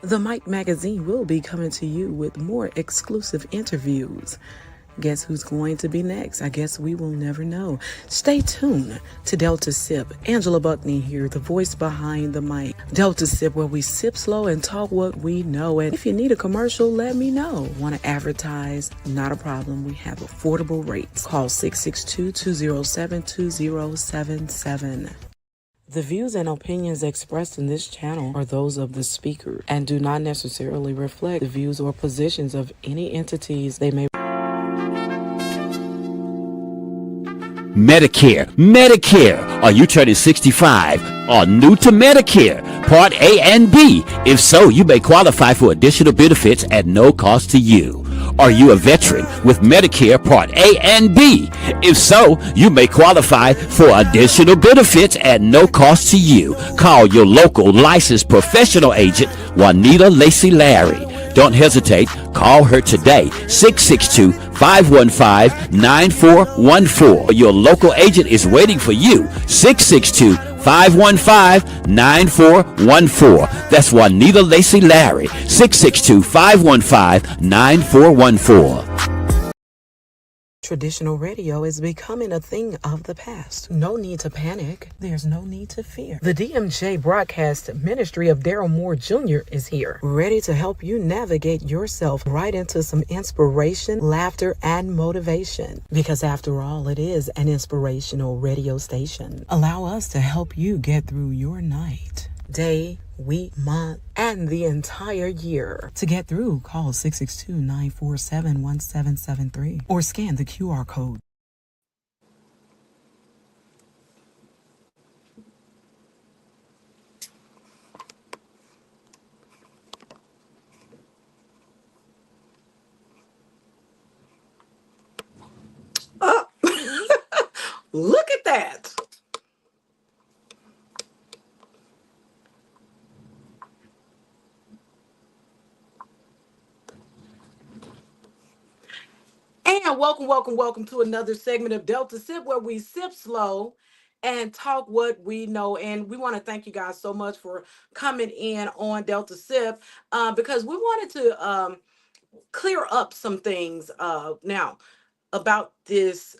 The Mike magazine will be coming to you with more exclusive interviews. Guess who's going to be next? I guess we will never know. Stay tuned to Delta Sip. Angela Buckney here, the voice behind the mic. Delta Sip, where we sip slow and talk what we know. And if you need a commercial, let me know. Want to advertise? Not a problem. We have affordable rates. Call 662-207-2077. The views and opinions expressed in this channel are those of the speaker and do not necessarily reflect the views or positions of any entities they may. Medicare. Are you turning 65 or new to Medicare? Part A and B. If so, you may qualify for additional benefits at no cost to you. Are you a veteran with Medicare Part A and B? If so, you may qualify for additional benefits at no cost to you. Call your local licensed professional agent, Juanita Lacey Larry. Don't hesitate. Call her today, 662-515-9414. Your local agent is waiting for you, 662-515-9414. That's Juanita Lacey Larry, 662-515-9414. Traditional radio is becoming a thing of the past. No need to panic. There's no need to fear. The DMJ Broadcast Ministry of Daryl Moore Jr. is here, ready to help you navigate yourself right into some inspiration, laughter, and motivation. Because after all, it is an inspirational radio station. Allow us to help you get through your night, day, week, month, and the entire year. To get through, call 662-947-1773 or scan the QR code. Look at that. And welcome to another segment of Delta Sip, where we sip slow and talk what we know. And we want to thank you guys so much for coming in on Delta Sip, because we wanted to clear up some things now about this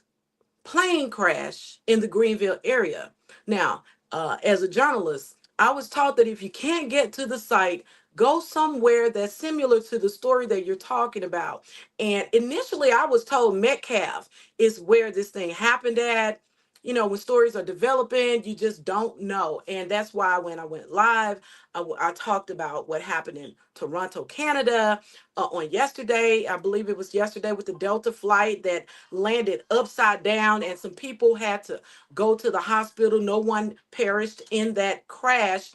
plane crash in the Greenville area. Now, as a journalist, I was taught that if you can't get to the site, go somewhere that's similar to the story that you're talking about. And initially, I was told Metcalf is where this thing happened at. You know, when stories are developing, you just don't know. And that's why when I went live, I talked about what happened in Toronto, Canada on yesterday. I believe it was yesterday with the Delta flight that landed upside down, and some people had to go to the hospital. No one perished in that crash.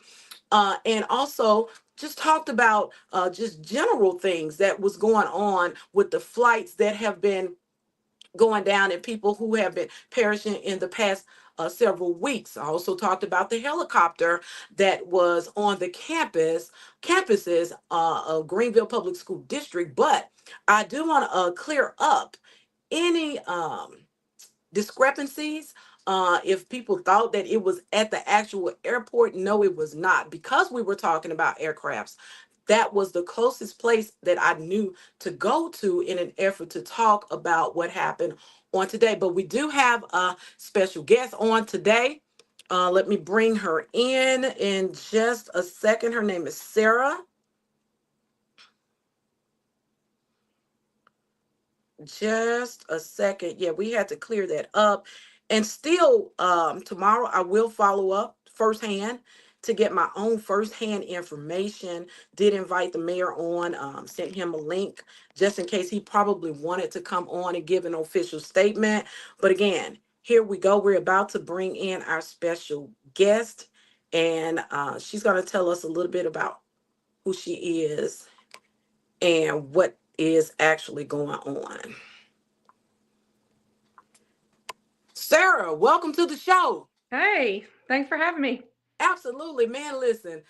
And also just talked about just general things that was going on with the flights that have been going down and people who have been perishing in the past several weeks. I also talked about the helicopter that was on the campuses of Greenville Public School District. But I do want to clear up any discrepancies. If people thought that it was at the actual airport, no, it was not. Because we were talking about aircrafts, that was the closest place that I knew to go to in an effort to talk about what happened on today. But we do have a special guest on today. Let me bring her in just a second. Her name is Sarah. Just a second. Yeah, we had to clear that up. And still, tomorrow I will follow up firsthand to get my own firsthand information. Did invite the mayor on, sent him a link just in case he probably wanted to come on and give an official statement. But again, here we go. We're about to bring in our special guest, and she's going to tell us a little bit about who she is and what is actually going on. Sarah, welcome to the show. Hey, thanks for having me. Absolutely, man. Listen,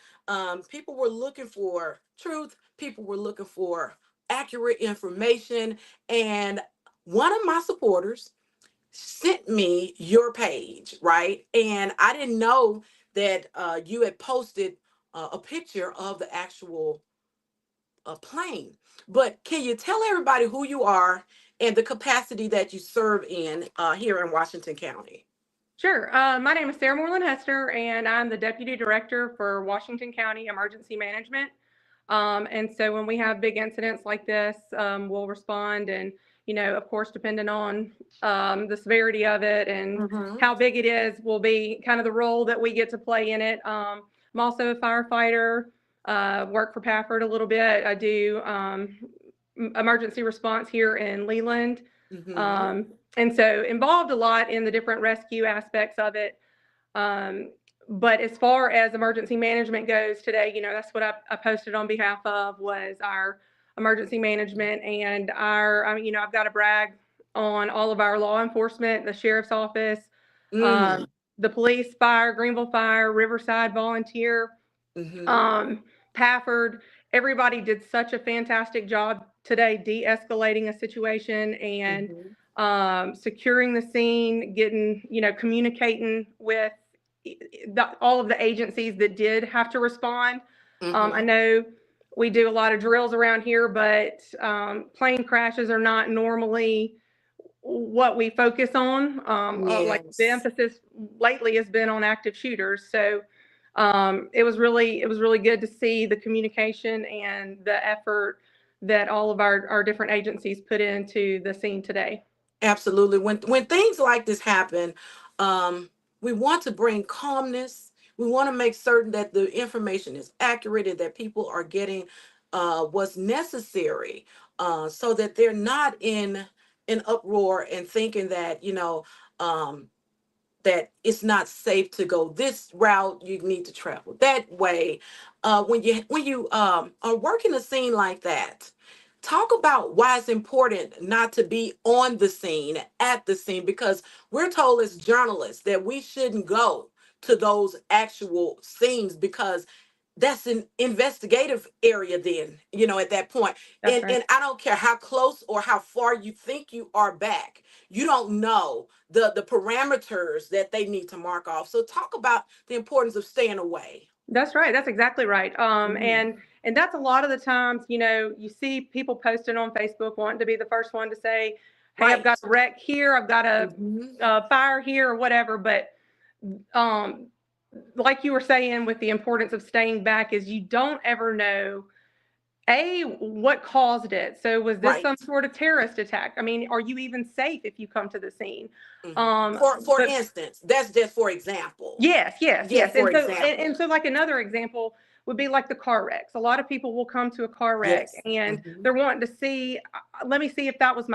people were looking for truth. People were looking for accurate information, and one of my supporters sent me your page, right? And I didn't know that you had posted a picture of the actual a plane. But can you tell everybody who you are and the capacity that you serve in here in Washington County? Sure. My name is Sarah Moreland Hester, and I'm the Deputy Director for Washington County Emergency Management. And so when we have big incidents like this, we'll respond. And, of course, depending on the severity of it and Mm-hmm. how big it is, will be kind of the role that we get to play in it. I'm also a firefighter, work for Pafford a little bit. I do emergency response here in Leland. Mm-hmm. Um, and so involved a lot in the different rescue aspects of it. Um, but as far as emergency management goes today, that's what I posted on behalf of, was our emergency management and I've got to brag on all of our law enforcement, the sheriff's office, Mm-hmm. um, the police, fire, Greenville Fire, Riverside Volunteer, Mm-hmm. um, Pafford. Everybody did such a fantastic job today de-escalating a situation and Mm-hmm. securing the scene, getting, communicating with all of the agencies that did have to respond. I Mm-hmm. know we do a lot of drills around here, but plane crashes are not normally what we focus on. Like the Yes. emphasis lately has been on active shooters. So it was really good to see the communication and the effort that all of our different agencies put into the scene today. Absolutely. When things like this happen, um, we want to bring calmness. We want to make certain that the information is accurate and that people are getting what's necessary, so that they're not in an uproar and thinking that um, that it's not safe to go this route. You need to travel that way. When you are working a scene like that, talk about why it's important not to be on the scene, at the scene, because we're told as journalists that we shouldn't go to those actual scenes because that's an investigative area then, at that point. That's and right. and I don't care how close or how far you think you are back, you don't know the parameters that they need to mark off. So talk about the importance of staying away. That's right. That's exactly right. Mhm. And that's a lot of the times, you see people posting on Facebook wanting to be the first one to say, "Hey, I've got Right. a wreck here. I've got Hmm. a fire here, or whatever." But um, like you were saying, with the importance of staying back, is you don't ever know what caused it. So was this some Right. sort of terrorist attack? I mean, are you even safe if you come to the scene? Hmm. Um, For but instance, that's just for example. Yes, yes, Yeah, yes. for And example. so like another example would be like the car wrecks. A lot of people will come to a car wreck Yes. and Hmm. they're wanting to see, let me see if that was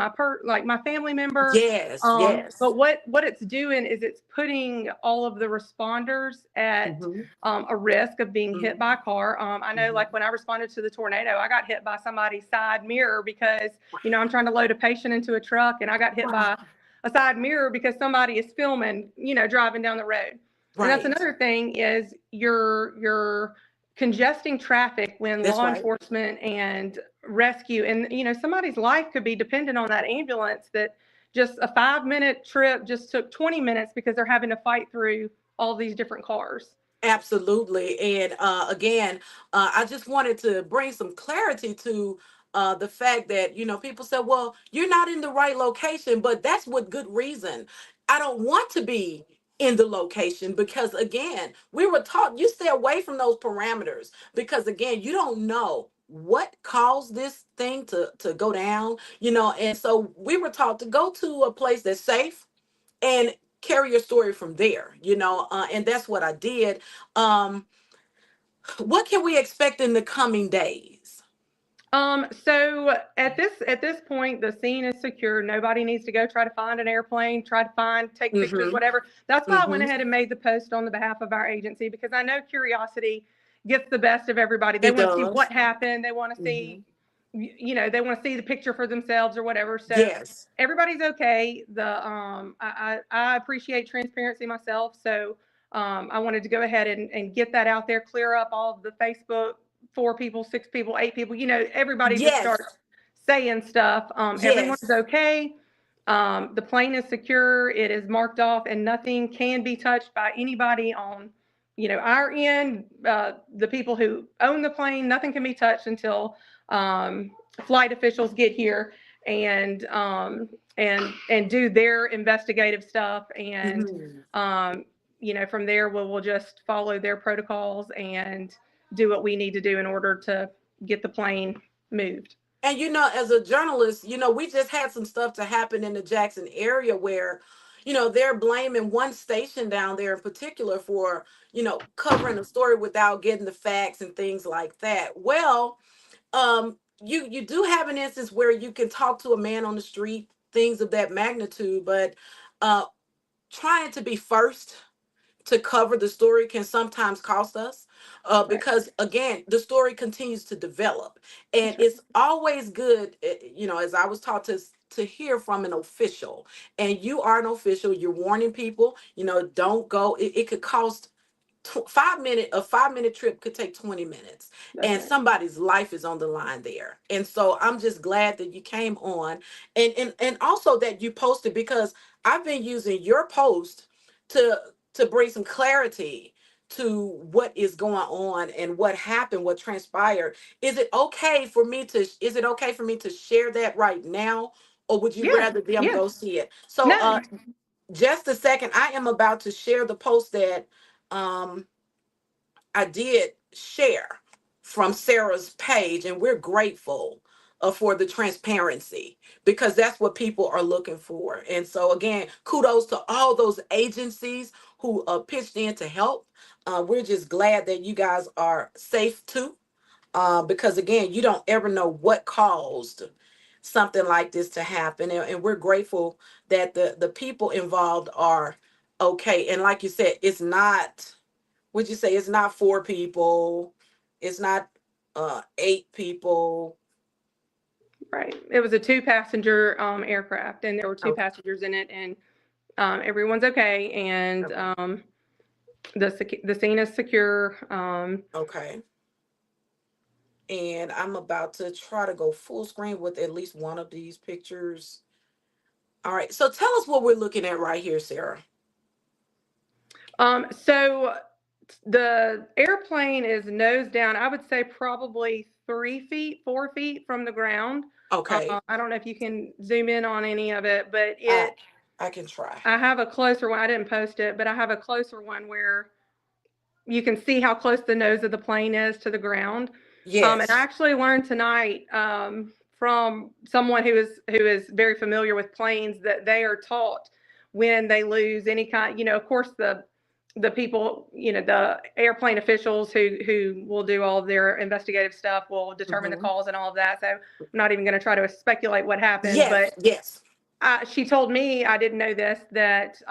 like my family member. Yes. Yes. But what it's doing is it's putting all of the responders at Hmm. a risk of being hit Hmm. by a car. I know, Hmm. like when I responded to the tornado, I got hit by somebody's side mirror because I'm trying to load a patient into a truck, and I got hit Wow. by a side mirror because somebody is filming, driving down the road. And that's Right. another thing, is you're congesting traffic when That's law right. enforcement and rescue, and somebody's life could be dependent on that ambulance, that just a 5-minute trip just took 20 minutes because they're having to fight through all these different cars. Absolutely. And again, I just wanted to bring some clarity to the fact that, people said, well, you're not in the right location, but that's with good reason. I don't want to be in the location because, again, we were taught you stay away from those parameters because, again, you don't know what caused this thing to go down, and so we were taught to go to a place that's safe and carry your story from there, and that's what I did. um what can we expect in the coming days? So at this point, the scene is secure. Nobody needs to go try to find an airplane, try to take pictures, Mm-hmm. whatever. That's why I went Mm-hmm. ahead and made the post on the behalf of our agency, because I know curiosity gets the best of everybody. They It want to see does. what happened. They want to Mm-hmm. see, they want to see the picture for themselves or whatever. So Yes. everybody's okay. I appreciate transparency myself, so I wanted to go ahead and get that out there, clear up all of the Facebook 4 people, 6 people, 8 people, everybody just Yes. starts saying stuff. Everyone's Yes. okay. The plane is secure. It is marked off, and nothing can be touched by anybody on, our end. The people who own the plane, nothing can be touched until um, flight officials get here and and do their investigative stuff, and Mhm. um, from there we'll just follow their protocols and do what we need to do in order to get the plane moved. And as a journalist, we just had some stuff to happen in the Jackson area where, they're blaming one station down there in particular for, covering the story without getting the facts and things like that. Well, you do have an instance where you can talk to a man on the street, things of that magnitude, but uh trying to be first to cover the story can sometimes cost us, Right. because again the story continues to develop, and That's right. it's always good, as I was taught to hear from an official. And you are an official, you're warning people, don't go. It could cost 5 minute a 5 minute trip could take 20 minutes, That's and right. somebody's life is on the line there. And so I'm just glad that you came on, and also that you posted, because I've been using your post to bring some clarity to what is going on and what happened, what transpired. Is it okay for me to share that right now, or would you Yeah. rather them Yeah. go see it? So No. just a second, I am about to share the post that um I did share from Sarah's page, and we're grateful for the transparency, because that's what people are looking for. And so, again, kudos to all those agencies who pitched in to help. We're just glad that you guys are safe too, because again, you don't ever know what caused something like this to happen, and we're grateful that the people involved are okay. And like you said, it's not, would you say, it's not 4 people, it's not 8 people? Right. It was a two-passenger aircraft, and there were two Okay. passengers in it, and everyone's okay, and Okay. the scene is secure. Okay. And I'm about to try to go full screen with at least one of these pictures. All right, so tell us what we're looking at right here, Sarah. So the airplane is nose down. I would say probably 3 feet, 4 feet from the ground. Okay. I don't know if you can zoom in on any of it, but i it. I can try. I have a closer one. I didn't post it, but I have a closer one where you can see how close the nose of the plane is to the ground. And I Yes. actually learned tonight from someone who is very familiar with planes that they are taught when they lose any kind. Of course, the people, the airplane officials who will do all of their investigative stuff will determine the Hmm. cause and all of that. So I'm not even going to try to speculate what happened, Yes, but yes. she told me, I didn't know this, that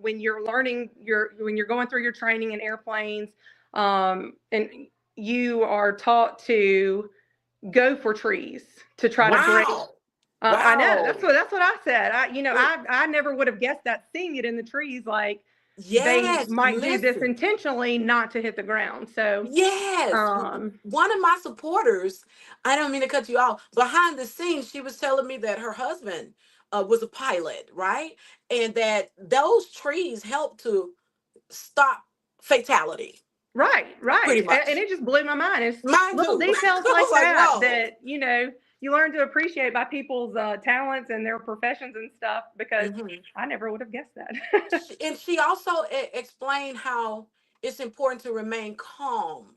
when you're when you're going through your training in airplanes, and you are taught to go for trees to try to break. Wow. I know Wow. that's what I said. Well, I never would have guessed that, seeing it in the trees, like they yes, might do this listen. intentionally not to hit the ground. So, Yes. um, One of my supporters, I don't mean to cut you off, behind the scenes, she was telling me that her husband was a pilot, right? And that those trees help to stop fatality, right, pretty right. And much. it just blew my mind. It's Mine little too. details I like was like, that whoa. you learn to appreciate by people's talents and their professions and stuff, because Hmm. I never would have guessed that. And she also explained how it's important to remain calm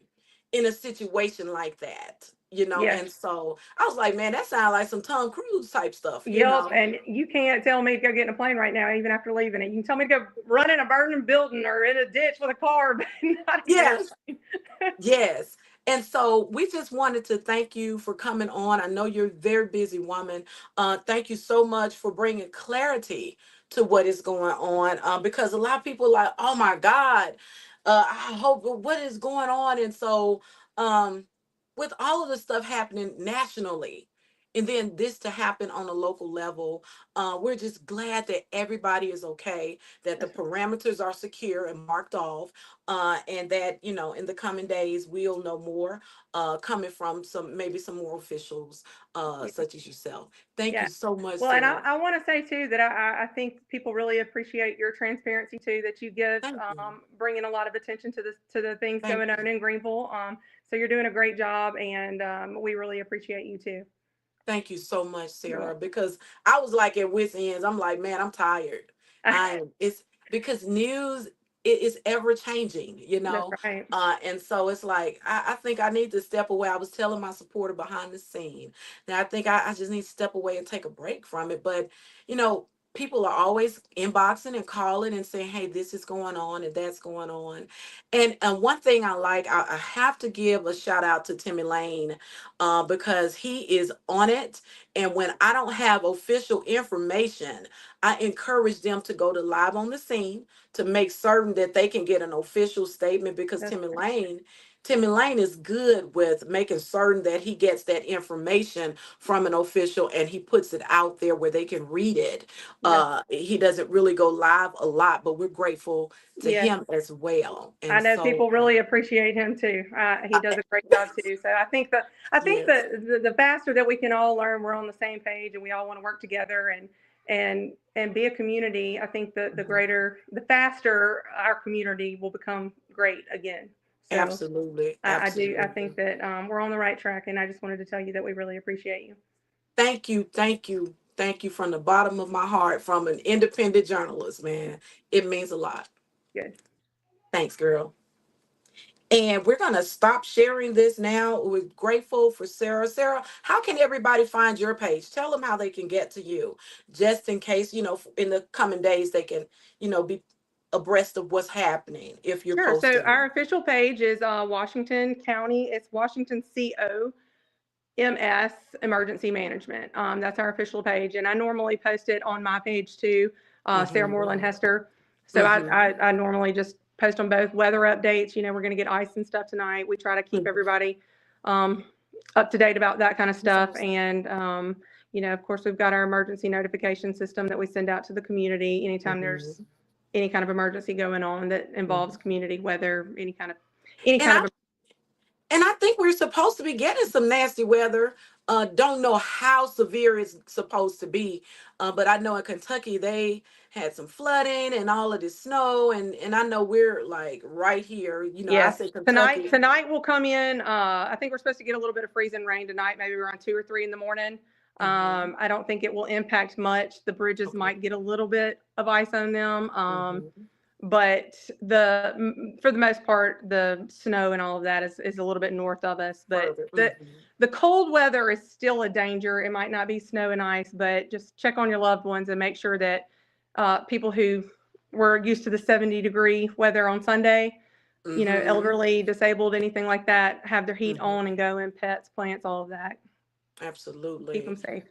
in a situation like that, Yes. and so I was like, man, that sounds like some Tom Cruise type stuff. Yep. And you can't tell me to go get in a plane right now, even after leaving it. You can tell me to go run in a burning building or in a ditch with a car, but not in an Yes. airplane. Yes. And so we just wanted to thank you for coming on. I know you're a very busy woman. Thank you so much for bringing clarity to what is going on. Because a lot of people are like, oh my God, I hope, what is going on? And so, with all of the stuff happening nationally, and then this to happen on a local level. We're just glad that everybody is okay, that the That's right. parameters are secure and marked off, and that in the coming days we'll know more, coming from maybe some more officials, Yeah. such as yourself. Thank you Yeah. so much, Well, and I, Sarah. I want to say too that I think people really appreciate your transparency too that you give, Thank you. bringing a lot of attention to the things Thank going on you. in Greenville. So you're doing a great job, and we really appreciate you too. Thank you so much, You're Sarah, welcome. because I was like at wit's ends. I'm like, man, I'm tired. It's because news is ever changing, That's right. and so it's like I think I need to step away. I was telling my supporter behind the scene that I think I just need to step away and take a break from it. But you know, people are always inboxing and calling and saying, hey, this is going on and that's going on. And one thing I like, I have to give a shout out to Timmy Lane, because he is on it. And when I don't have official information, I encourage them to go to Live on the Scene to make certain that they can get an official statement, because That's Timmy Lane is good with making certain that he gets that information from an official and he puts it out there where they can read it. that's He doesn't really go live a lot, but we're grateful to yes. him as well. I And know so, people really appreciate him too. He does a great job too. So I think yes, that the faster that we can all learn, we're on the same page, and we all want to work together and be a community. I think that mhm, the faster our community will become great again. So absolutely, I absolutely. think that we're on the right track, and I just wanted to tell you that we really appreciate you. Thank you, thank you, thank you from the bottom of my heart, from an independent journalist, man. It means a lot. Good. Thanks, girl. And we're going to stop sharing this now. We're grateful for Sarah. Sarah, how can everybody find your page? Tell them how they can get to you, just in case, in the coming days, they can, be abreast of what's happening if you're Sure. So posting. our official page is Washington County. It's Washington CO MS Emergency Management. That's our official page, and I normally post it on my page too, Sarah Moreland Mm-hmm. Hester. So Mm-hmm. I normally just post on both weather updates. We're going to get ice and stuff tonight. We try to keep everybody um, up to date about that kind of That's stuff, awesome. and of course, we've got our emergency notification system that we send out to the community anytime there's Mm-hmm. any kind of emergency going on that involves Mm-hmm. community weather, any And kind I of And I think we're supposed to be getting some nasty weather. Don't know how severe it's supposed to be, but I know in Kentucky they had some flooding and all of this snow, and I know we're like right here. I Yes. say Kentucky. Tonight will come in. I think we're supposed to get a little bit of freezing rain tonight, maybe around 2 or 3 in the morning. Hmm. I don't think it will impact much. The bridges Okay. might get a little bit of ice on them. Hmm. But for the most part, the snow and all of that is a little bit north of us. But Further. Hmm. the cold weather is still a danger. It might not be snow and ice, but just check on your loved ones and make sure that people who were used to the 70-degree weather on Sunday, Hmm. elderly, disabled, anything like that, have their heat Hmm. on and go in, pets, plants, all of that. Keep them Absolutely. safe.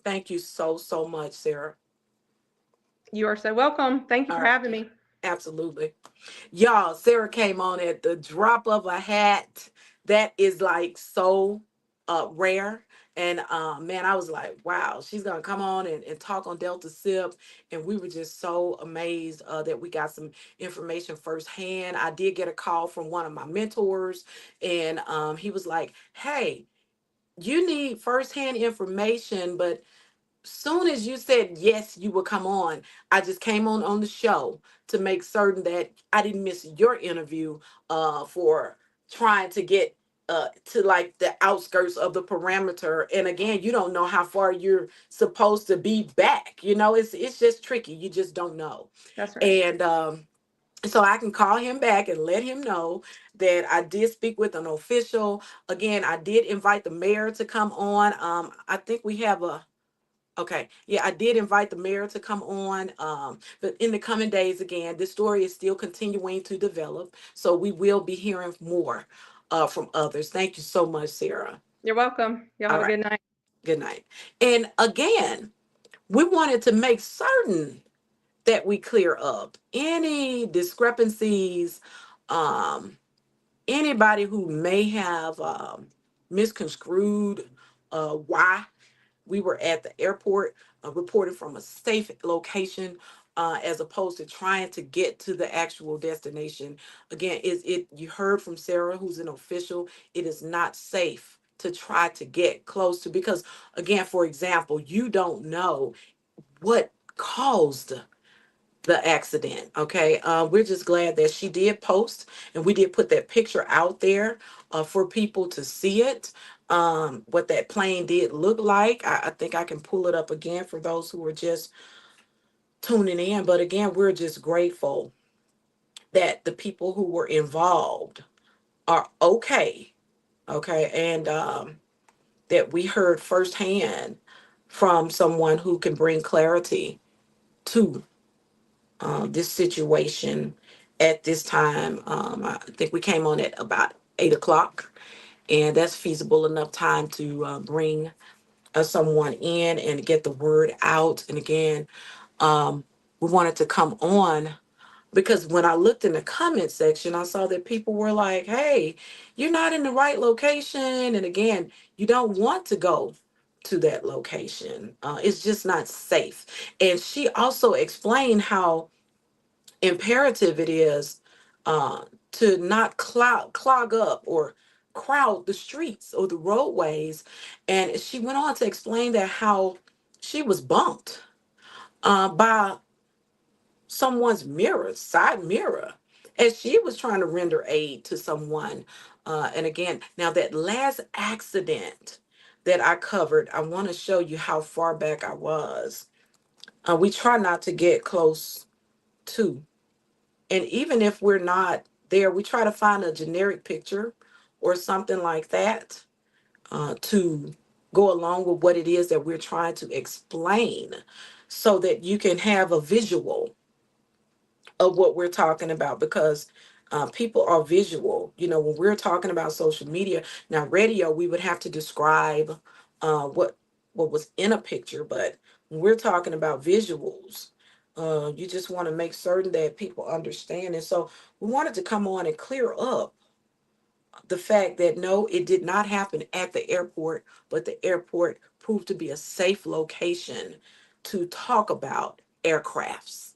Thank you so so much, Sarah. You are so welcome. Thank you All for right. having me. Absolutely. Y'all, Sarah came on at the drop of a hat. That is like so rare. And man, I was like, wow, she's gonna come on and talk on Delta Sip. And we were just so amazed that we got some information firsthand. I did get a call from one of my mentors, and he was like, hey, you need firsthand information, but soon as you said yes, you would come on, I just came on the show to make certain that I didn't miss your interview, for trying to get to like the outskirts of the parameter. And again, you don't know how far you're supposed to be back. It's just tricky. You just don't know. That's right. And so I can call him back and let him know that I did speak with an official. Again, I did invite the mayor to come on. I think we have a Okay. Yeah, I did invite the mayor to come on. But in the coming days, again, this story is still continuing to develop. So we will be hearing more from others. Thank you so much, Sarah. You're welcome. Y'all All have a right. good night. Good night. And again, we wanted to make certain that we clear up any discrepancies, um, anybody who may have misconstrued why we were at the airport, reported from a safe location, as opposed to trying to get to the actual destination. Again, is it, you heard from Sarah, who's an official, it is not safe to try to get close to, because again, for example, you don't know what caused the accident. Okay, we're just glad that she did post, and we did put that picture out there for people to see it. What that plane did look like. I think I can pull it up again for those who are just tuning in. But again, we're just grateful that the people who were involved are okay. Okay, and that we heard firsthand from someone who can bring clarity to this situation at this time. I think we came on at about 8 o'clock, and that's feasible enough time to bring someone in and get the word out. And again, we wanted to come on because when I looked in the comment section, I saw that people were like, hey, you're not in the right location. And again, you don't want to go to that location. It's just not safe. And she also explained how imperative it is uh, to not clog up or crowd the streets or the roadways. And she went on to explain that how she was bumped by someone's mirror, side mirror, as she was trying to render aid to someone. And again, now that last accident that I covered, I want to show you how far back I was. We try not to get close to. And even if we're not there, we try to find a generic picture or something like that to go along with what it is that we're trying to explain so that you can have a visual of what we're talking about, because people are visual. You know, when we're talking about social media, now radio, we would have to describe what was in a picture, but when we're talking about visuals, you just want to make certain that people understand. And so we wanted to come on and clear up the fact that no, it did not happen at the airport, but the airport proved to be a safe location to talk about aircrafts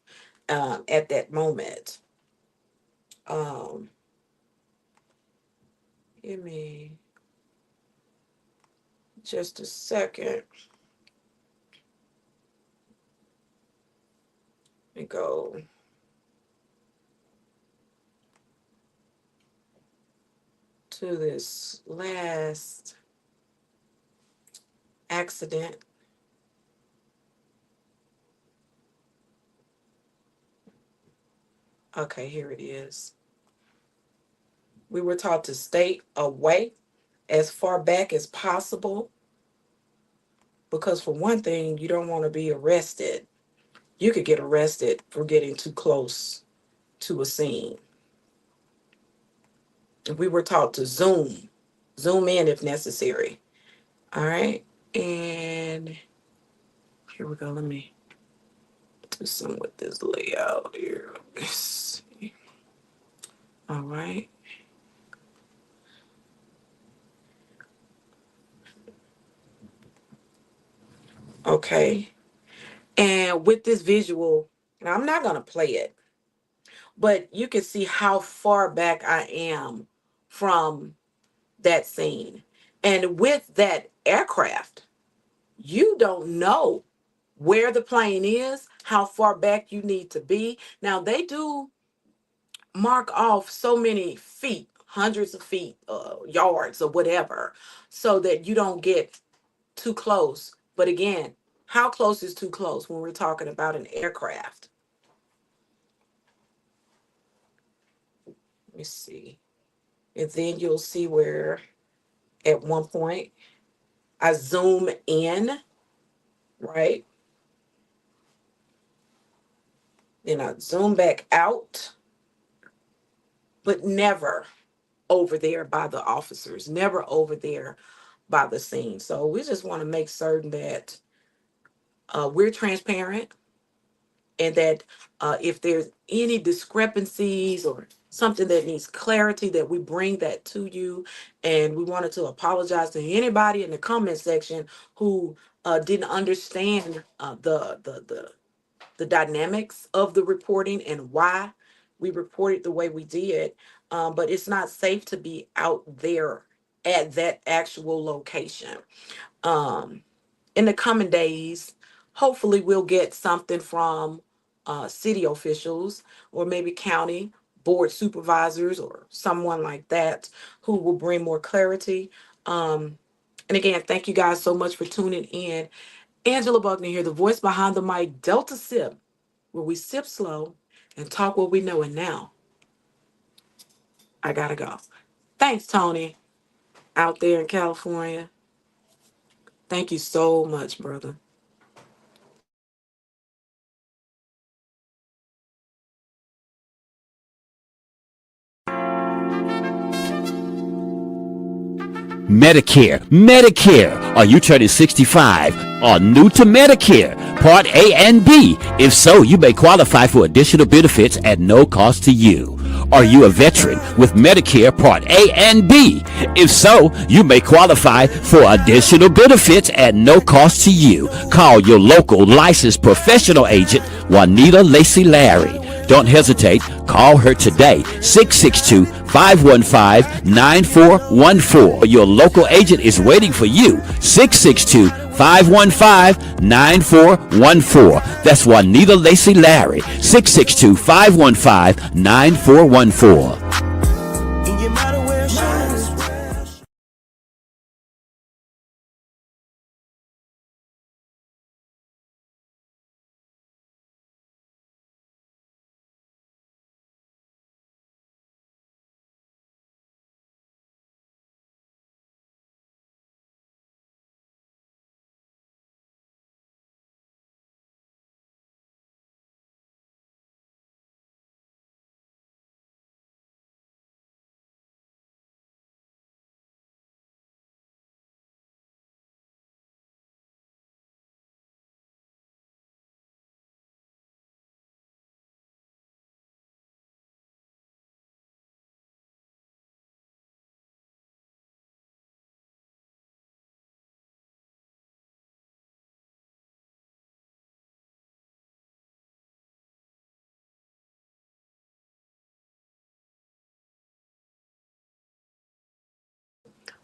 at that moment. Um, Give me just a second. Let me go to this last accident. Okay, here it is. We were taught to stay away as far back as possible because, for one thing, you don't want to be arrested. You could get arrested for getting too close to a scene. We were taught to zoom in if necessary. All right. And here we go. Let me do some with this layout here. Let's see. All right. Okay. And with this visual, now I'm not going to play it, but you can see how far back I am from that scene. And with that aircraft, you don't know where the plane is, how far back you need to be. Now, they do mark off so many feet, hundreds of feet, yards, or whatever, so that you don't get too close. But again, how close is too close when we're talking about an aircraft? Let me see. And then you'll see where at one point I zoom in, right? Then I zoom back out, but never over there by the officers, never over there by the scene. So we just want to make certain that we're transparent and that if there's any discrepancies or something that needs clarity, that we bring that to you. And we wanted to apologize to anybody in the comment section who didn't understand the dynamics of the reporting and why we reported the way we did. But it's not safe to be out there at that actual location. Um, in the coming days, hopefully we'll get something from city officials or maybe county board supervisors or someone like that who will bring more clarity. Um, and again, thank you guys so much for tuning in. Angela Buckner here, the voice behind the mic, Delta Sip, where we sip slow and talk what we know. And now I gotta go. Thanks, Tony, out there in California. Thank you so much, brother. Medicare. Are you turning 65 or new to Medicare? Part A and B. If so, you may qualify for additional benefits at no cost to you. Are you a veteran with Medicare Part A and B? If so, you may qualify for additional benefits at no cost to you. Call your local licensed professional agent, Juanita Lacey Larry. Don't hesitate. Call her today, 662-515-9414. Your local agent is waiting for you, 662-515-9414. That's Juanita Lacey Larry, 662-515-9414.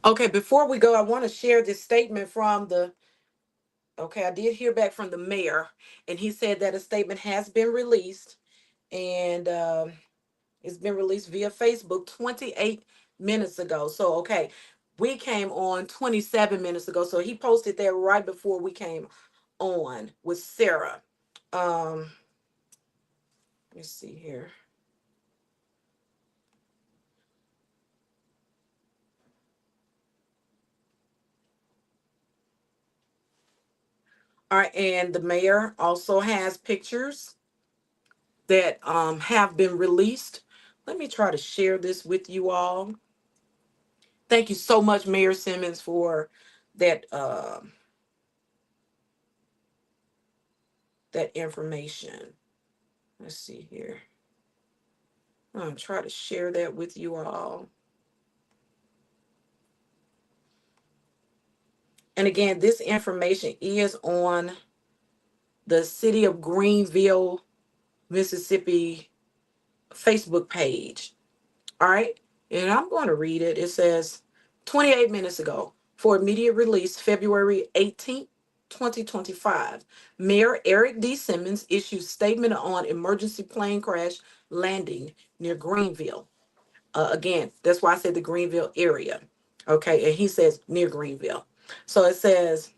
Okay, before we go, I want to share this statement from the. Okay, I did hear back from the mayor, and he said that a statement has been released, and it's been released via Facebook 28 minutes ago. So, okay, we came on 27 minutes ago. So he posted that right before we came on with Sarah. Um, let's see here. All right, and the mayor also has pictures that have been released. Let me try to share this with you all. Thank you so much, Mayor Simmons, for that that information. Let's see here. I'm trying to share that with you all. And again, this information is on the City of Greenville, Mississippi Facebook page. All right. And I'm going to read it. It says 28 minutes ago, for immediate release, February 18th, 2025, Mayor Eric D. Simmons issued statement on emergency plane crash landing near Greenville. Again, that's why I said the Greenville area. Okay. And he says near Greenville. So it says,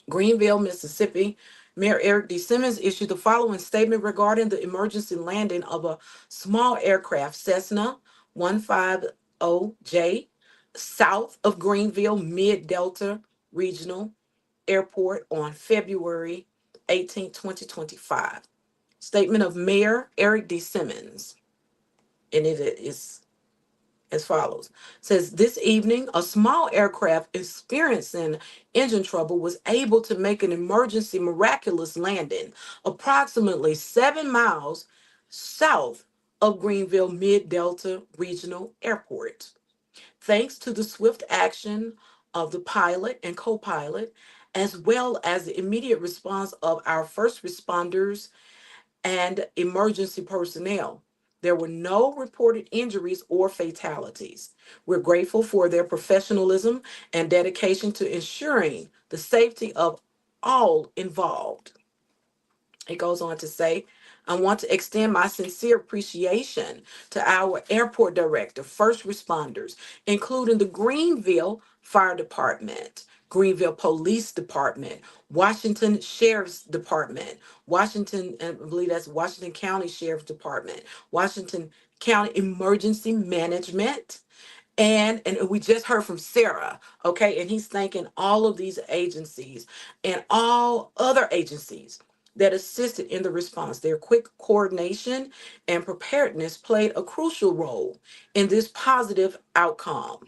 Greenville, Mississippi, Mayor Eric D. Simmons issued the following statement regarding the emergency landing of a small aircraft, Cessna 150J, south of Greenville Mid Delta Regional Airport on February 18, 2025. Statement of Mayor Eric D. Simmons. And it is as follows. Says this evening, a small aircraft experiencing engine trouble was able to make an emergency miraculous landing approximately 7 miles south of Greenville Mid Delta Regional Airport. Thanks to the swift action of the pilot and co pilot, as well as the immediate response of our first responders and emergency personnel. There were no reported injuries or fatalities. We're grateful for their professionalism and dedication to ensuring the safety of all involved. It goes on to say, I want to extend my sincere appreciation to our airport director, first responders, including the Greenville Fire Department, Greenville Police Department, Washington Sheriff's Department, Washington, I believe that's Washington County Sheriff's Department, Washington County Emergency Management, and we just heard from Sarah, okay, and he's thanking all of these agencies and all other agencies that assisted in the response. Their quick coordination and preparedness played a crucial role in this positive outcome.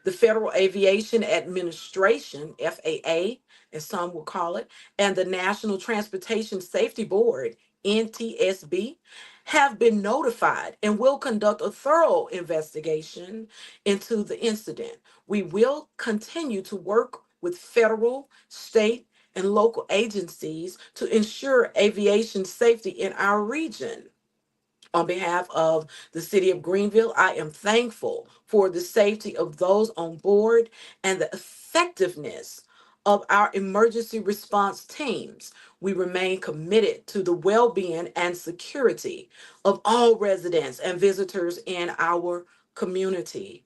The Federal Aviation Administration, FAA, as some will call it, and the National Transportation Safety Board, NTSB, have been notified and will conduct a thorough investigation into the incident. We will continue to work with federal, state, and local agencies to ensure aviation safety in our region. On behalf of the city of Greenville, I am thankful for the safety of those on board and the effectiveness of our emergency response teams. We remain committed to the well being and security of all residents and visitors in our community.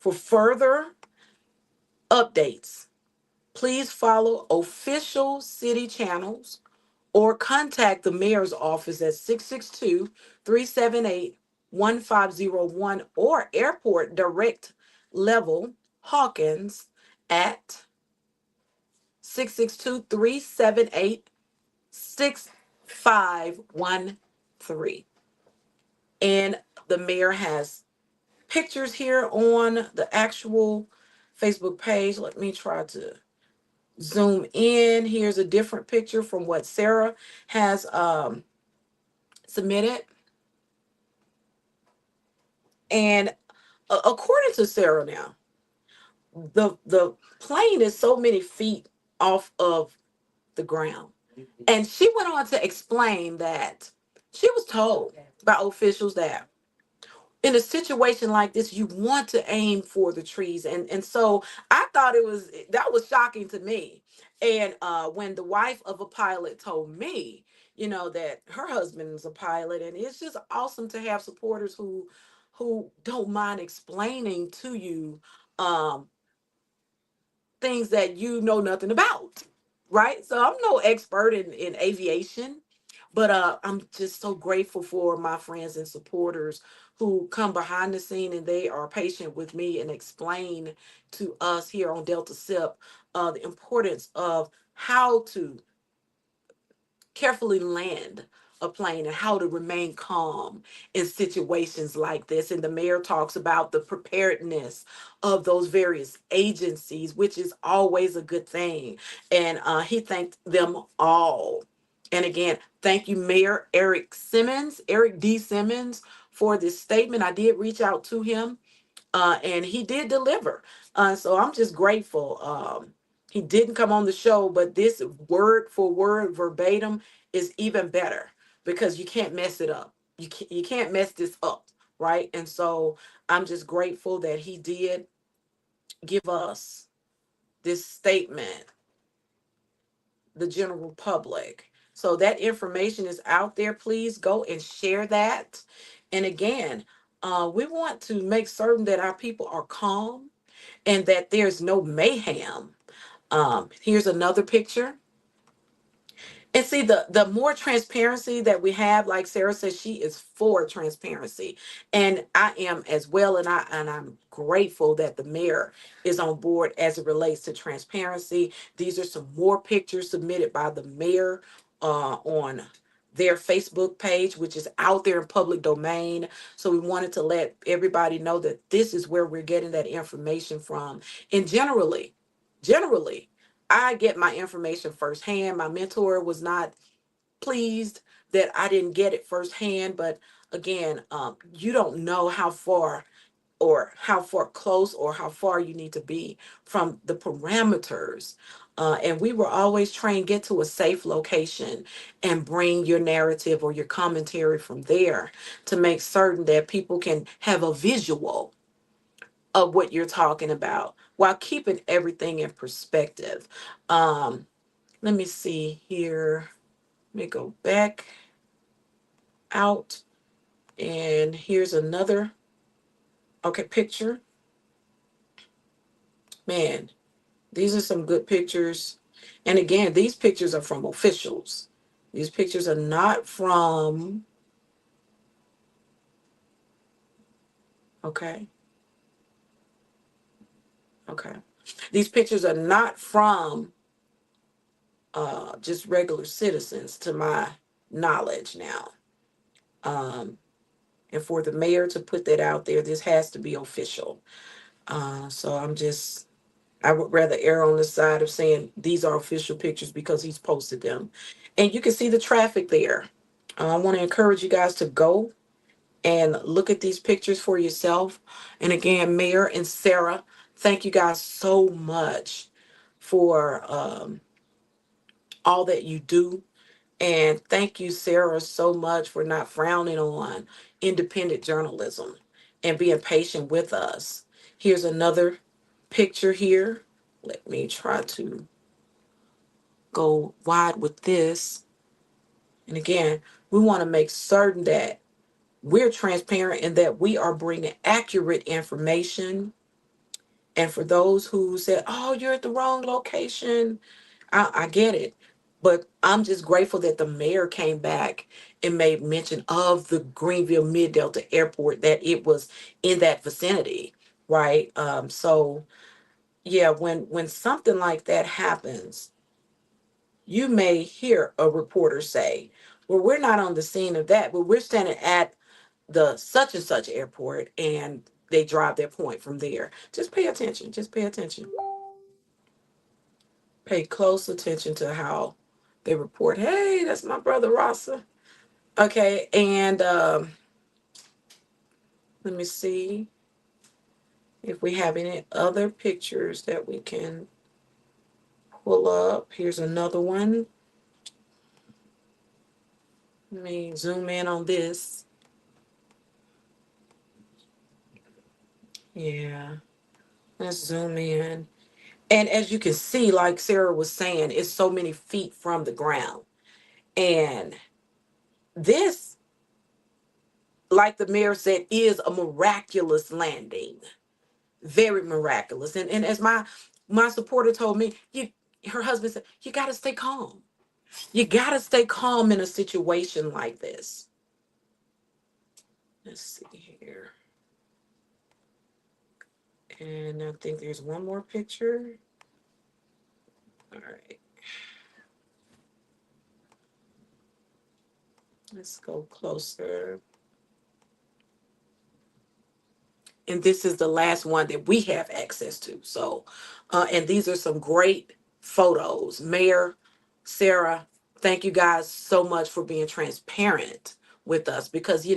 For further updates, please follow official city channels or contact the mayor's office at 662-378-1501 or airport direct level Hawkins at 662-378-6513. And the mayor has pictures here on the actual Facebook page. Let me try to zoom in. Here's a different picture from what Sarah has submitted. And according to Sarah now, the plane is so many feet off of the ground. And she went on to explain that she was told by officials that in a situation like this, you want to aim for the trees. And so I thought that was shocking to me. And when the wife of a pilot told me, that her husband is a pilot, and it's just awesome to have supporters who don't mind explaining to you um, things that you know nothing about, right? So I'm no expert in aviation, but I'm just so grateful for my friends and supporters who come behind the scene and they are patient with me and explain to us here on Delta SIP the importance of how to carefully land a plane and how to remain calm in situations like this. And the mayor talks about the preparedness of those various agencies, which is always a good thing. And he thanked them all. And again, thank you, Mayor Eric D. Simmons, for this statement. I did reach out to him and he did deliver. So I'm just grateful. He didn't come on the show, but this word for word verbatim is even better because you can't mess it up. You can't mess this up, right? And so I'm just grateful that he did give us this statement, the general public. So that information is out there. Please go and share that. And again, we want to make certain that our people are calm and that there's no mayhem. Here's another picture. And see, the more transparency that we have, like Sarah says, she is for transparency, and I am as well. And I'm grateful that the mayor is on board as it relates to transparency. These are some more pictures submitted by the mayor on their Facebook page, which is out there in public domain. So we wanted to let everybody know that this is where we're getting that information from. And generally, I get my information firsthand. My mentor was not pleased that I didn't get it firsthand, but again, you don't know how far or how far close or how far you need to be from the parameters. And we were always trained, get to a safe location and bring your narrative or your commentary from there to make certain that people can have a visual of what you're talking about while keeping everything in perspective. Um, Let me see here. Let me go back out. And here's another, okay, picture. Man, these are some good pictures. And again, these pictures are from officials. These pictures are not from, okay, okay. These pictures are not from just regular citizens to my knowledge now. Um, and for the mayor to put that out there, this has to be official. So I would rather err on the side of saying these are official pictures because he's posted them. And you can see the traffic there. I want to encourage you guys to go and look at these pictures for yourself. And again, Mayor and Sarah, thank you guys so much for all that you do. And thank you, Sarah, so much for not frowning on independent journalism and being patient with us. Here's another picture here. Let me try to go wide with this. And again, we want to make certain that we're transparent and that we are bringing accurate information. And for those who said, oh, you're at the wrong location, I get it. But I'm just grateful that the mayor came back and made mention of the Greenville Mid Delta Airport, that it was in that vicinity, right? So yeah, when something like that happens, you may hear a reporter say, well, we're not on the scene of that, but we're standing at the such and such airport, and they drive their point from there. Just pay attention. Just pay attention. Pay close attention to how they report. Hey, that's my brother Rasa. Okay, and let me see if we have any other pictures that we can pull up. Here's another one. Let me zoom in on this. Yeah, let's zoom in. And as you can see, like Sarah was saying, it's so many feet from the ground. And this, like the mayor said, is a miraculous landing. Very miraculous. And as my supporter told me, her husband said, you gotta stay calm. You gotta stay calm in a situation like this. Let's see here. And I think there's one more picture. All right. Let's go closer. And this is the last one that we have access to. So, and these are some great photos. Mayor, Sarah, thank you guys so much for being transparent with us, because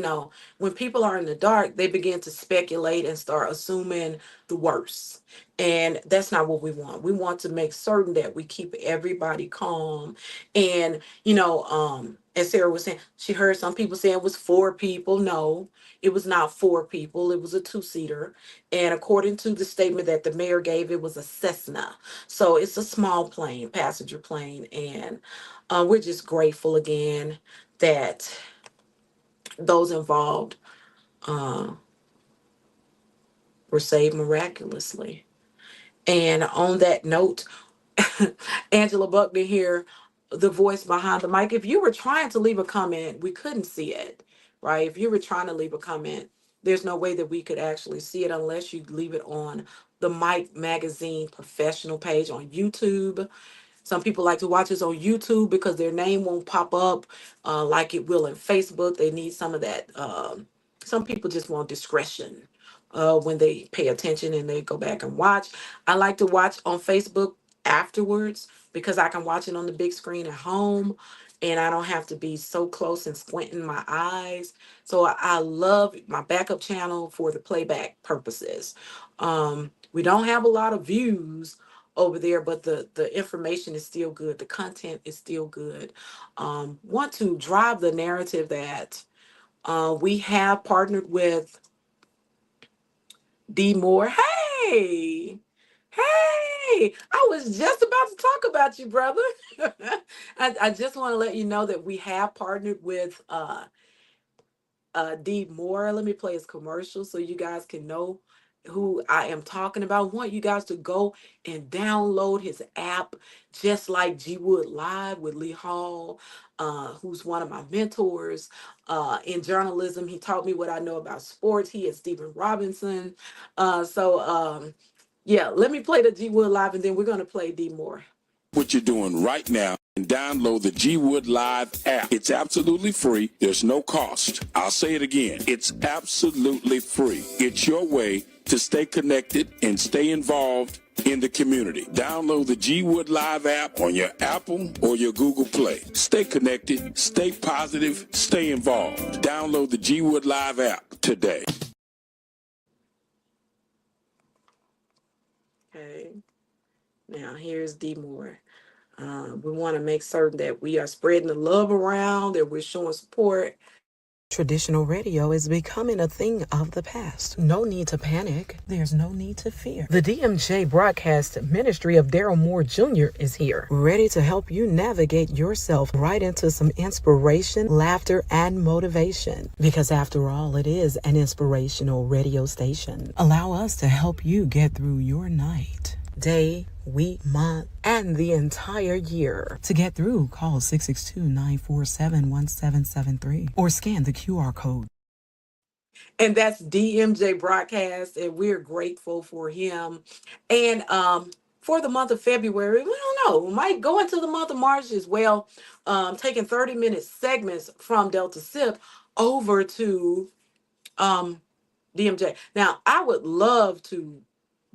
when people are in the dark, they begin to speculate and start assuming the worst, and that's not what we want. We want to make certain that we keep everybody calm. And as Sarah was saying, she heard some people saying it was 4 people. No, it was not 4 people. It was a two-seater. And according to the statement that the mayor gave, it was a Cessna. So it's a small plane, passenger plane. And we're just grateful again that those involved uh, were saved miraculously. And on that note, Angela Buckner here, the voice behind the mic. If you were trying to leave a comment, we couldn't see it, right? If you were trying to leave a comment, there's no way that we could actually see it unless you leave it on the Mike Magazine professional page on YouTube. Some people like to watch us on YouTube because their name won't pop up like it will in Facebook. They need some of that. Some people just want discretion when they pay attention and they go back and watch. I like to watch on Facebook afterwards because I can watch it on the big screen at home and I don't have to be so close and squinting my eyes. So I love my backup channel for the playback purposes. We don't have a lot of views over there, but the information is still good. The content is still good. Want to drive the narrative that we have partnered with D Moore. Hey, hey, I was just about to talk about you, brother. I just want to let you know that we have partnered with D Moore. Let me play his commercial so you guys can know who I am talking about. I want you guys to go and download his app, just like G Wood Live with Lee Hall, who's one of my mentors in journalism. He taught me what I know about sports. He is Stephen Robinson. Yeah, let me play the G Wood Live and then we're going to play D Moore. What you're doing right now and download the G Wood Live app. It's absolutely free. There's no cost. I'll say it again. It's absolutely free. It's your way to stay connected and stay involved in the community. Download the G Wood Live app on your Apple or your Google Play. Stay connected, stay positive, stay involved. Download the G Wood Live app today. Okay. Now here's D Moore. We want to make certain that we are spreading the love around, that we're showing support. Traditional radio is becoming a thing of the past. No need to panic. There's no need to fear. The DMJ Broadcast Ministry of Daryl Moore Jr. is here, ready to help you navigate yourself right into some inspiration, laughter, and motivation. Because after all, it is an inspirational radio station. Allow us to help you get through your night, day, week, month, and the entire year. To get through, call 662-947-1773 or scan the QR code. And that's DMJ Broadcast, and we're grateful for him. And for the month of February, we don't know, we might go into the month of March as well, taking 30-minute segments from Delta SIP over to DMJ. Now, I would love to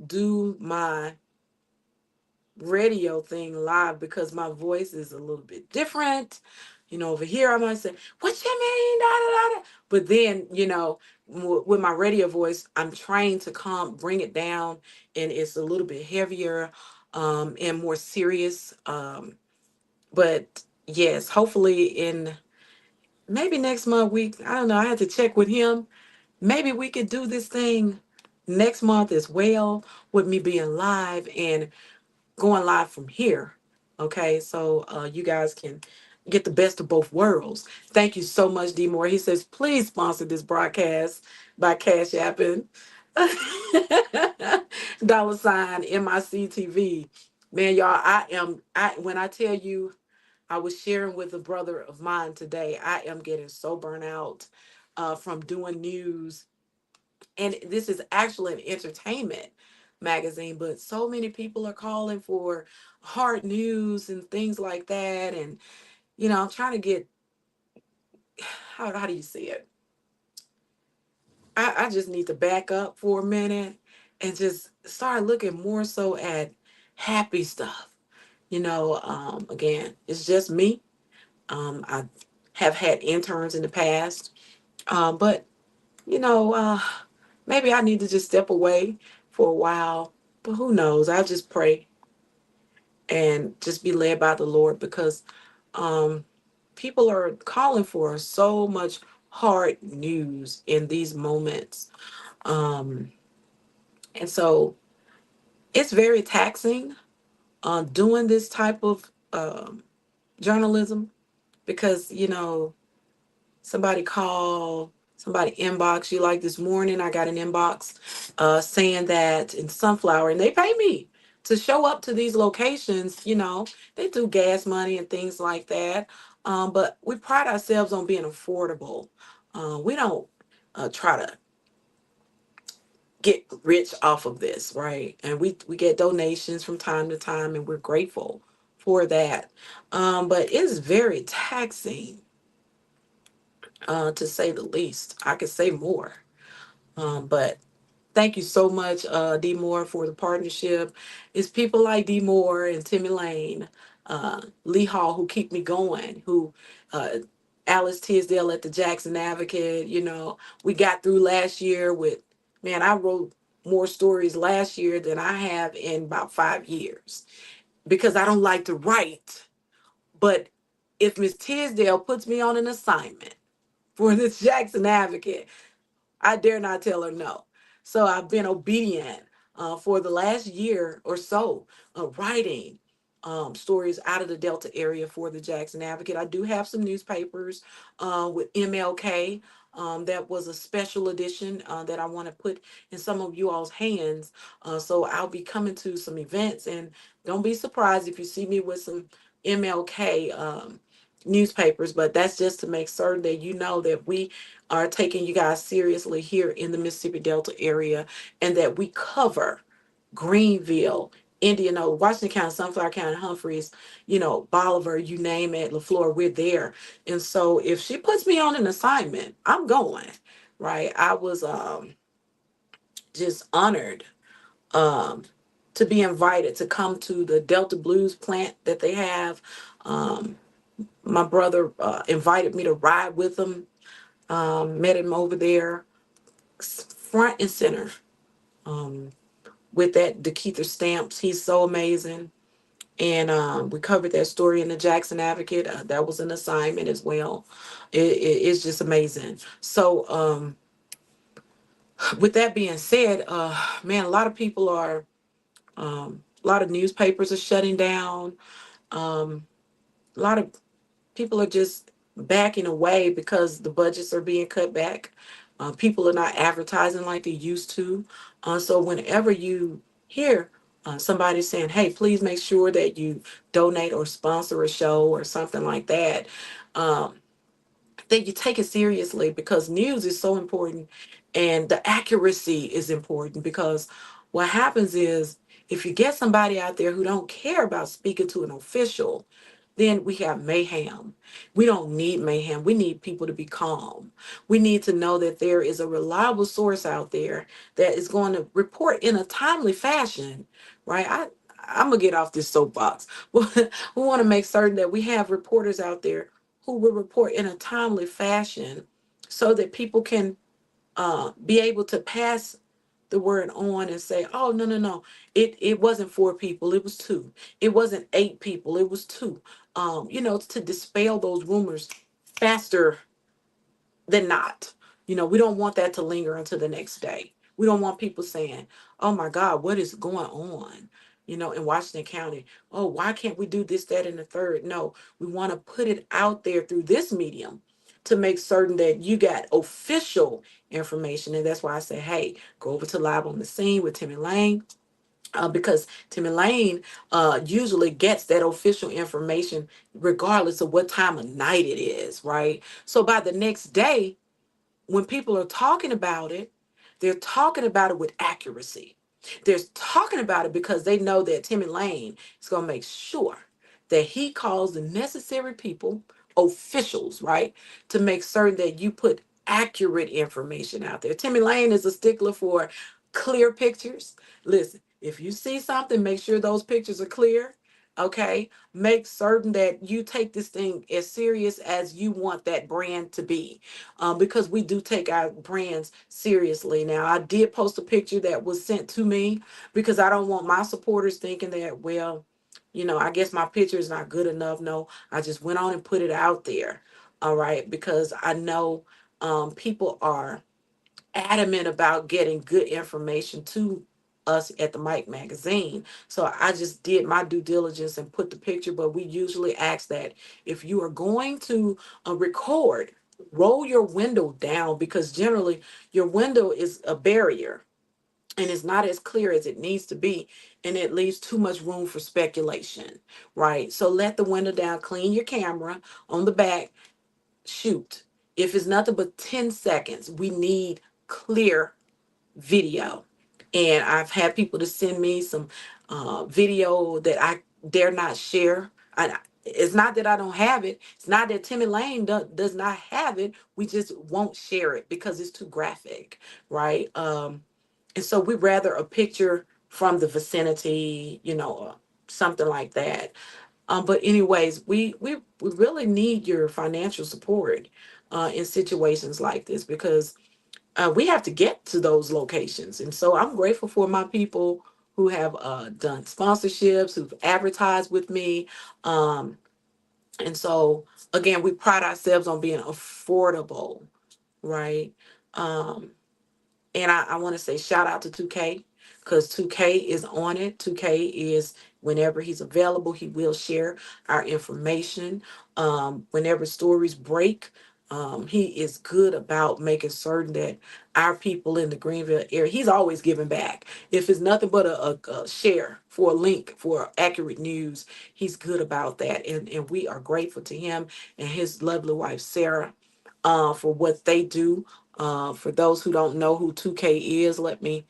do my radio thing live because my voice is a little bit different. Over here I might say, "What you mean?" Da, da, da, da. But then, with my radio voice, I'm trying to bring it down, and it's a little bit heavier and more serious. But yes, hopefully in maybe next month I don't know. I had to check with him. Maybe we could do this thing next month as well with me being live and going live from here. Okay, so you guys can get the best of both worlds. Thank you so much, D Moore. He says, please sponsor this broadcast by Cash Apping. $ MICTV. Man, y'all, when I tell you, I was sharing with a brother of mine today, I am getting so burnt out from doing news. And this is actually an entertainment magazine, but so many people are calling for hard news and things like that. And, I'm trying to get, how do you see it? I just need to back up for a minute and just start looking more so at happy stuff. Again, it's just me. I have had interns in the past, but you know, uh, maybe I need to just step away for a while. But who knows? I'll just pray and just be led by the Lord because um, people are calling for so much hard news in these moments. Um, and so it's very taxing doing this type of journalism because, somebody call, somebody inbox you. Like this morning I got an inbox saying that in Sunflower, and they pay me to show up to these locations. They do gas money and things like that, but we pride ourselves on being affordable. We don't try to get rich off of this, right? And we get donations from time to time, and we're grateful for that. But it's very taxing, to say the least. I could say more. But thank you so much, D Moore, for the partnership. It's people like D Moore and Timmy Lane, Lee Hall, who keep me going, who uh, Alice Tisdale at the Jackson Advocate. We got through last year with, man, I wrote more stories last year than I have in about 5 years because I don't like to write. But if Miss Tisdale puts me on an assignment for this Jackson Advocate, I dare not tell her no. So I've been obedient for the last year or so, writing stories out of the Delta area for the Jackson Advocate. I do have some newspapers with MLK. That was a special edition that I want to put in some of you all's hands. So I'll be coming to some events, and don't be surprised if you see me with some MLK newspapers, but that's just to make certain that you know that we are taking you guys seriously here in the Mississippi Delta area, and that we cover Greenville, Indianola, Washington County, Sunflower County, Humphreys, Bolivar, you name it, LaFleur, we're there. And so if she puts me on an assignment, I'm going, right? I was just honored um, to be invited to come to the Delta Blues plant that they have. Um, my brother invited me to ride with him, met him over there, front and center, um, with that DeKeither stamps. He's so amazing. And we covered that story in the Jackson Advocate. That was an assignment as well. It's just amazing. So, with that being said, man, a lot of people are, a lot of newspapers are shutting down. A lot of people are just backing away because the budgets are being cut back. People are not advertising like they used to. So whenever you hear somebody saying, "Hey, please make sure that you donate or sponsor a show or something like that," um, that you take it seriously, because news is so important and the accuracy is important. Because what happens is, if you get somebody out there who don't care about speaking to an official, then we have mayhem. We don't need mayhem. We need people to be calm. We need to know that there is a reliable source out there that is going to report in a timely fashion, right? I'm gonna get off this soapbox. We want to make certain that we have reporters out there who will report in a timely fashion, so that people can be able to pass the word on and say, "Oh, no, no, no, it wasn't four people, it was two. It wasn't eight people, it was two." To dispel those rumors faster than not. We don't want that to linger until the next day. We don't want people saying, "Oh my God, what is going on?" In Washington County. "Oh, why can't we do this, that, and the third?" No, we want to put it out there through this medium to make certain that you got official information. And that's why I say, hey, go over to Live on the Scene with Timmy Lane. Because Timmy Lane usually gets that official information regardless of what time of night it is, right? So by the next day, when people are talking about it, they're talking about it with accuracy. They're talking about it because they know that Timmy Lane is going to make sure that he calls the necessary people, officials, right, to make certain that you put accurate information out there. Timmy Lane is a stickler for clear pictures. Listen, if you see something, make sure those pictures are clear. Okay, make certain that you take this thing as serious as you want that brand to be, because we do take our brands seriously. Now, I did post a picture that was sent to me because I don't want my supporters thinking that, well, I guess my picture is not good enough. No, I just went on and put it out there. All right, because I know people are adamant about getting good information to us at the Mike magazine. So I just did my due diligence and put the picture. But we usually ask that if you are going to record, roll your window down, because generally your window is a barrier and it's not as clear as it needs to be, and it leaves too much room for speculation, right? So let the window down, clean your camera on the back, shoot. If it's nothing but 10 seconds, we need clear video. And I've had people to send me some video that I dare not share It's not that I don't have it. It's not that Timmy Lane does not have it. We just won't share it because it's too graphic, right? And so we rather a picture from the vicinity, something like that. But anyways, we really need your financial support in situations like this because we have to get to those locations. And so I'm grateful for my people who have done sponsorships, who've advertised with me. Um, and so, again, we pride ourselves on being affordable, right? Um, and I want to say shout out to 2K because 2K is on it. 2K is whenever he's available, he will share our information. Whenever stories break, he is good about making certain that our people in the Greenville area, he's always giving back. If it's nothing but a share for a link for accurate news, he's good about that. And we are grateful to him and his lovely wife, Sarah, for what they do. For those who don't know who 2K is, let me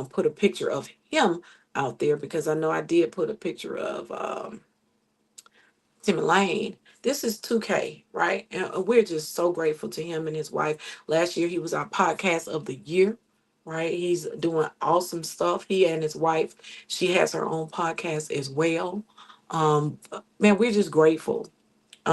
put a picture of him out there because I know I did put a picture of Timmy Lane. This is 2K, right? And we're just so grateful to him and his wife. Last year, he was our podcast of the year, right? He's doing awesome stuff. He and his wife, she has her own podcast as well. Man, we're just grateful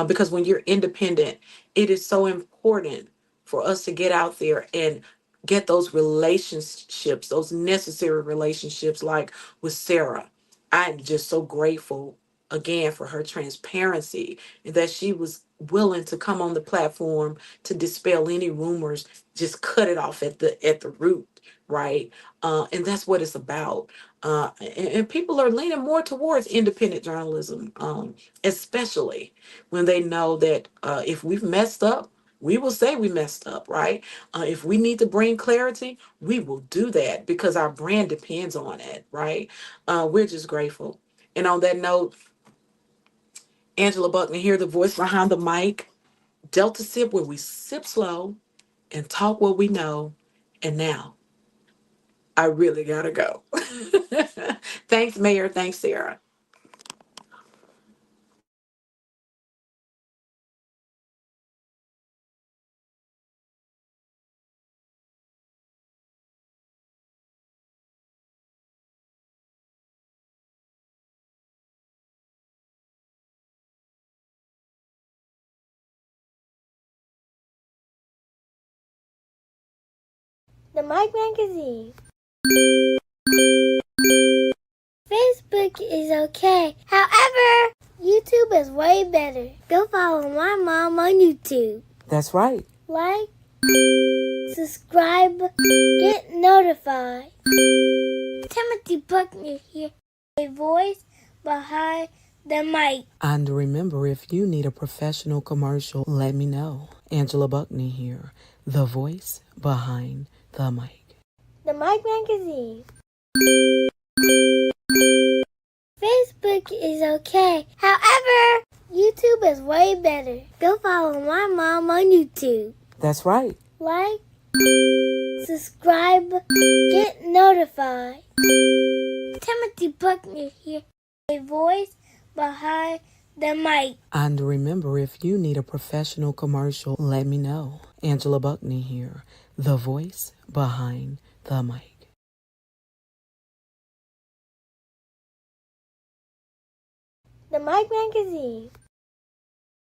because when you're independent, it is so important for us to get out there and get those relationships, those necessary relationships, like with Sarah. I'm just so grateful again for her transparency and that she was willing to come on the platform to dispel any rumors, just cut it off at the root, right? And that's what it's about. And people are leaning more towards independent journalism, especially when they know that if we've messed up, we will say we messed up, right? If we need to bring clarity, we will do that because our brand depends on it, right? We're just grateful. And on that note, Angela Buckner here, the voice behind the mic, Delta Sip, where we sip slow and talk what we know. And now I really gotta go. Thanks, Mayor. Thanks, Sarah. The Mike Magazine. Facebook is okay. However, YouTube is way better. Go follow my mom on YouTube. That's right. Like, subscribe, get notified. Timothy Buckner here, a voice behind the mic. And remember, if you need a professional commercial, let me know. Angela Buckney here, the voice behind the mic. The Mike Magazine. Facebook is okay. However, YouTube is way better. Go follow my mom on YouTube. That's right. Like, subscribe, get notified. Timothy Buckner here, a voice behind the mic. And remember, if you need a professional commercial, let me know. Angela Buckney here, the voice behind the mic. The Mike Magazine.